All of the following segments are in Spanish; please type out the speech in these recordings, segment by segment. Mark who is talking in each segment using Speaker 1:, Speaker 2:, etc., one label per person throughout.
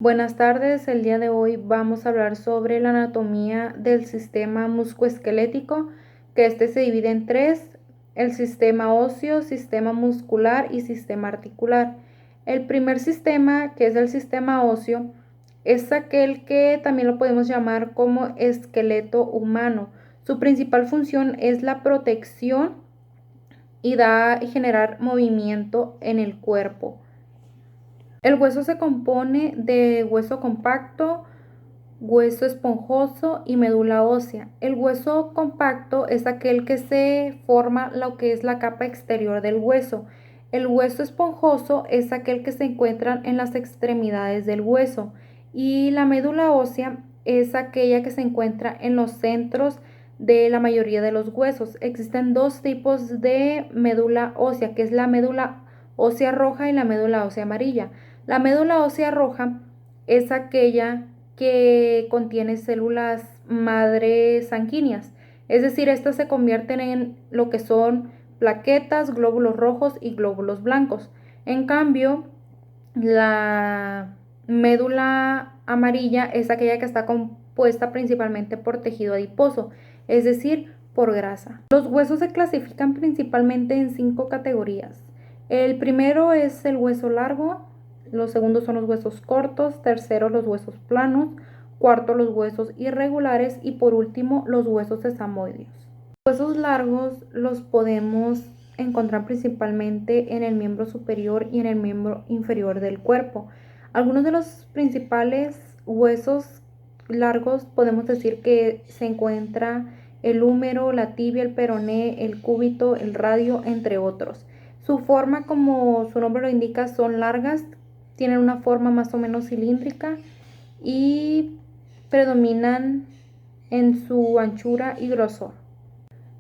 Speaker 1: Buenas tardes, el día de hoy vamos a hablar sobre la anatomía del sistema musculoesquelético, que este se divide en tres: el sistema óseo, sistema muscular y sistema articular. El primer sistema, que es el sistema óseo, es aquel que también lo podemos llamar como esqueleto humano. Su principal función es la protección y generar movimiento en el cuerpo. El hueso se compone de hueso compacto, hueso esponjoso y médula ósea. El hueso compacto es aquel que se forma lo que es la capa exterior del hueso. El hueso esponjoso es aquel que se encuentra en las extremidades del hueso. Y la médula ósea es aquella que se encuentra en los centros de la mayoría de los huesos. Existen dos tipos de médula ósea, que es la médula ósea roja y la médula ósea amarilla. La médula ósea roja es aquella que contiene células madre sanguíneas, es decir, estas se convierten en lo que son plaquetas, glóbulos rojos y glóbulos blancos. En cambio, la médula amarilla es aquella que está compuesta principalmente por tejido adiposo, es decir, por grasa. Los huesos se clasifican principalmente en 5 categorías. El primero es el hueso largo, los segundos son los huesos cortos, tercero los huesos planos, cuarto los huesos irregulares y por último los huesos sesamoideos. Los huesos largos los podemos encontrar principalmente en el miembro superior y en el miembro inferior del cuerpo. Algunos de los principales huesos largos podemos decir que se encuentra el húmero, la tibia, el peroné, el cúbito, el radio, entre otros. Su forma, como su nombre lo indica, son largas, tienen una forma más o menos cilíndrica y predominan en su anchura y grosor.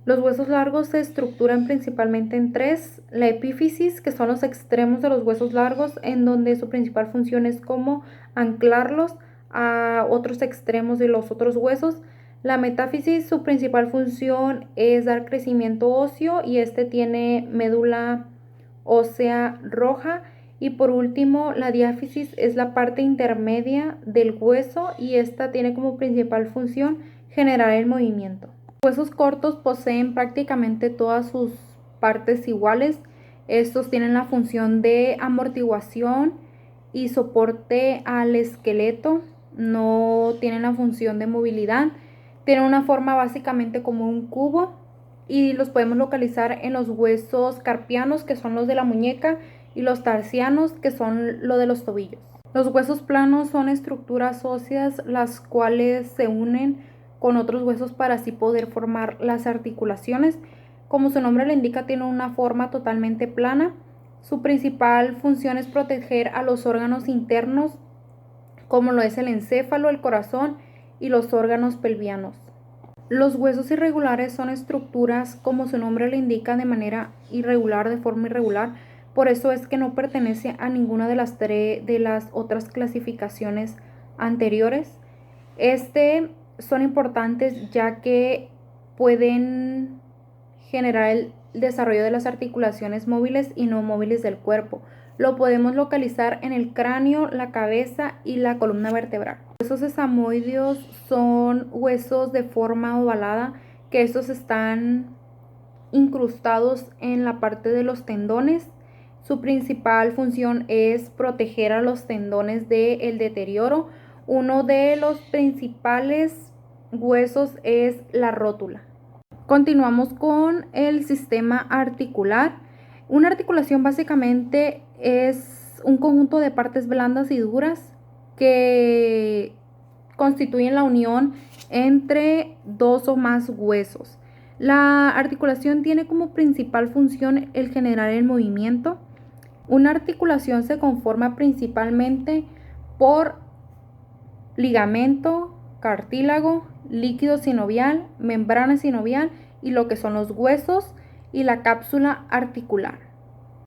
Speaker 1: Los huesos largos se estructuran principalmente en tres: la epífisis, que son los extremos de los huesos largos, en donde su principal función es como anclarlos a otros extremos de los otros huesos. La metáfisis, su principal función es dar crecimiento óseo y este tiene médula ósea roja. Y por último, la diáfisis es la parte intermedia del hueso y esta tiene como principal función generar el movimiento. Los huesos cortos poseen prácticamente todas sus partes iguales. Estos tienen la función de amortiguación y soporte al esqueleto. No tienen la función de movilidad. Tienen una forma básicamente como un cubo y los podemos localizar en los huesos carpianos, que son los de la muñeca, y los tarsianos, que son los de los tobillos. Los huesos planos son estructuras óseas las cuales se unen con otros huesos para así poder formar las articulaciones. Como su nombre le indica, tiene una forma totalmente plana. Su principal función es proteger a los órganos internos, como lo es el encéfalo, el corazón y los órganos pelvianos. Los huesos irregulares son estructuras, como su nombre le indica, de manera irregular, de forma irregular. Por eso es que no pertenece a ninguna de las otras clasificaciones anteriores. Son importantes ya que pueden generar el desarrollo de las articulaciones móviles y no móviles del cuerpo. Lo podemos localizar en el cráneo, la cabeza y la columna vertebral. Los huesos sesamoideos son huesos de forma ovalada, que estos están incrustados en la parte de los tendones. Su principal función es proteger a los tendones del deterioro. Uno de los principales huesos es la rótula. Continuamos con el sistema articular. Una articulación básicamente es un conjunto de partes blandas y duras que constituyen la unión entre dos o más huesos. La articulación tiene como principal función el generar el movimiento. Una articulación se conforma principalmente por ligamento, cartílago, líquido sinovial, membrana sinovial y lo que son los huesos y la cápsula articular.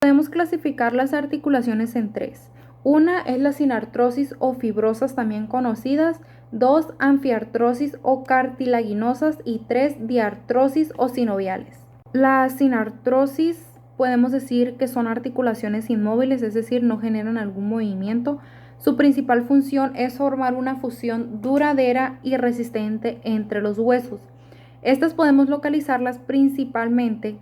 Speaker 1: Podemos clasificar las articulaciones en tres. Una es la sinartrosis o fibrosas, también conocidas; dos, anfiartrosis o cartilaginosas; y tres, diartrosis o sinoviales. La sinartrosis podemos decir que son articulaciones inmóviles, es decir, no generan algún movimiento. Su principal función es formar una fusión duradera y resistente entre los huesos. Estas podemos localizarlas principalmente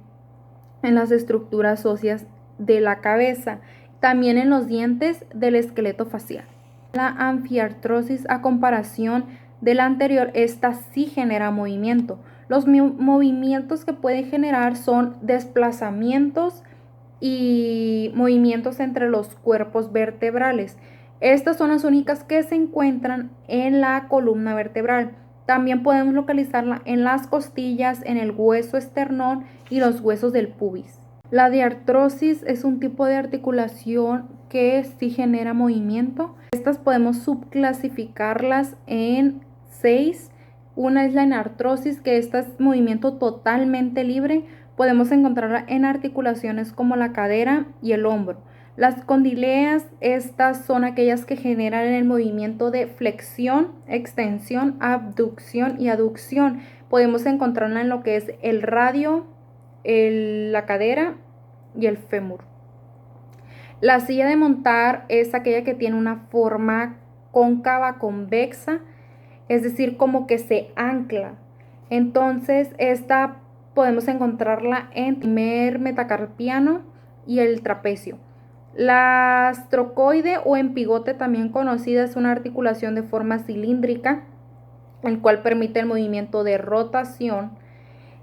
Speaker 1: en las estructuras óseas de la cabeza, también en los dientes del esqueleto facial. La anfiartrosis, a comparación de la anterior, esta sí genera movimiento. Los movimientos que puede generar son desplazamientos y movimientos entre los cuerpos vertebrales. Estas son las únicas que se encuentran en la columna vertebral. También podemos localizarla en las costillas, en el hueso esternón y los huesos del pubis. La diartrosis es un tipo de articulación que sí genera movimiento. Estas podemos subclasificarlas en 6. Una es la enartrosis, que esta es movimiento totalmente libre. Podemos encontrarla en articulaciones como la cadera y el hombro. Las condileas, estas son aquellas que generan el movimiento de flexión, extensión, abducción y aducción. Podemos encontrarla en lo que es el radio, la cadera y el fémur. La silla de montar es aquella que tiene una forma cóncava convexa, es decir, como que se ancla. Entonces, esta podemos encontrarla en el primer metacarpiano y el trapecio. La astrocoide o empigote, también conocida, es una articulación de forma cilíndrica, el cual permite el movimiento de rotación.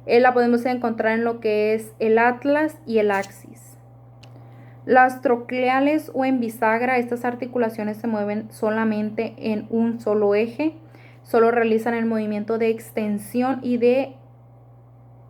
Speaker 1: La podemos encontrar en lo que es el atlas y el axis. Las trocleales o en bisagra, estas articulaciones se mueven solamente en un solo eje, solo realizan el movimiento de extensión y de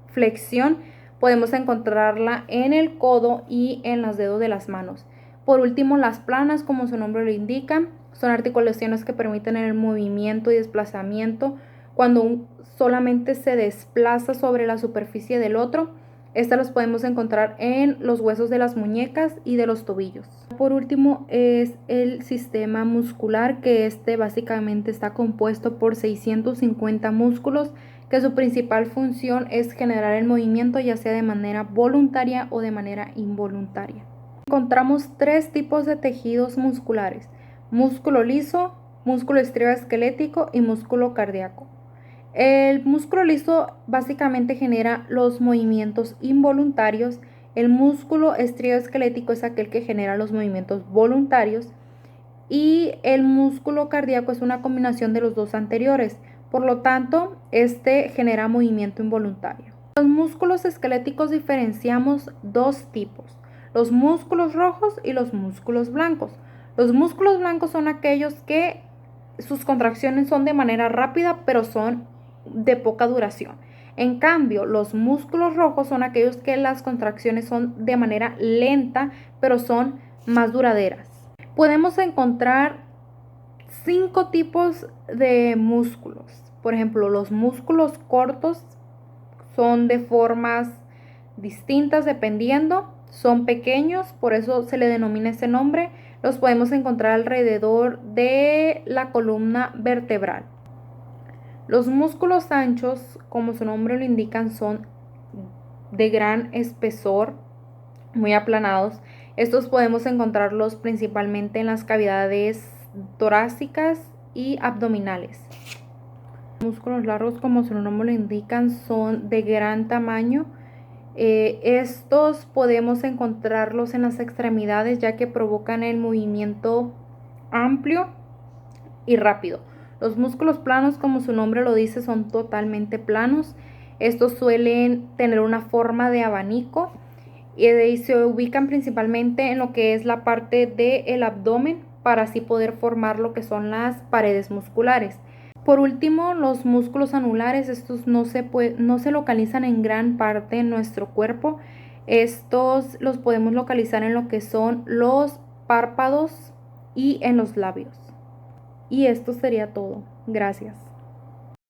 Speaker 1: flexión. Podemos encontrarla en el codo y en los dedos de las manos. Por último, las planas, como su nombre lo indica, son articulaciones que permiten el movimiento y desplazamiento cuando solamente se desplaza sobre la superficie del otro. Estas las podemos encontrar en los huesos de las muñecas y de los tobillos. Por último es el sistema muscular, que básicamente está compuesto por 650 músculos, que su principal función es generar el movimiento, ya sea de manera voluntaria o de manera involuntaria. Encontramos 3 tipos de tejidos musculares: músculo liso, músculo estrioesquelético y músculo cardíaco. El músculo liso básicamente genera los movimientos involuntarios. El músculo estrioesquelético es aquel que genera los movimientos voluntarios. Y el músculo cardíaco es una combinación de los dos anteriores. Por lo tanto, genera movimiento involuntario. Los músculos esqueléticos diferenciamos 2 tipos: los músculos rojos y los músculos blancos. Los músculos blancos son aquellos que sus contracciones son de manera rápida, pero son de poca duración. En cambio, los músculos rojos son aquellos que las contracciones son de manera lenta, pero son más duraderas. Podemos encontrar 5 tipos de músculos. Por ejemplo, los músculos cortos son de formas distintas dependiendo, son pequeños, por eso se le denomina ese nombre. Los podemos encontrar alrededor de la columna vertebral. Los músculos anchos, como su nombre lo indican, son de gran espesor, muy aplanados. Estos podemos encontrarlos principalmente en las cavidades torácicas y abdominales. Los músculos largos, como su nombre lo indican, son de gran tamaño. Estos podemos encontrarlos en las extremidades, ya que provocan el movimiento amplio y rápido. Los músculos planos, como su nombre lo dice, son totalmente planos. Estos suelen tener una forma de abanico y se ubican principalmente en lo que es la parte del abdomen, para así poder formar lo que son las paredes musculares. Por último, los músculos anulares, estos no se localizan en gran parte en nuestro cuerpo. Estos los podemos localizar en lo que son los párpados y en los labios. Y esto sería todo. Gracias.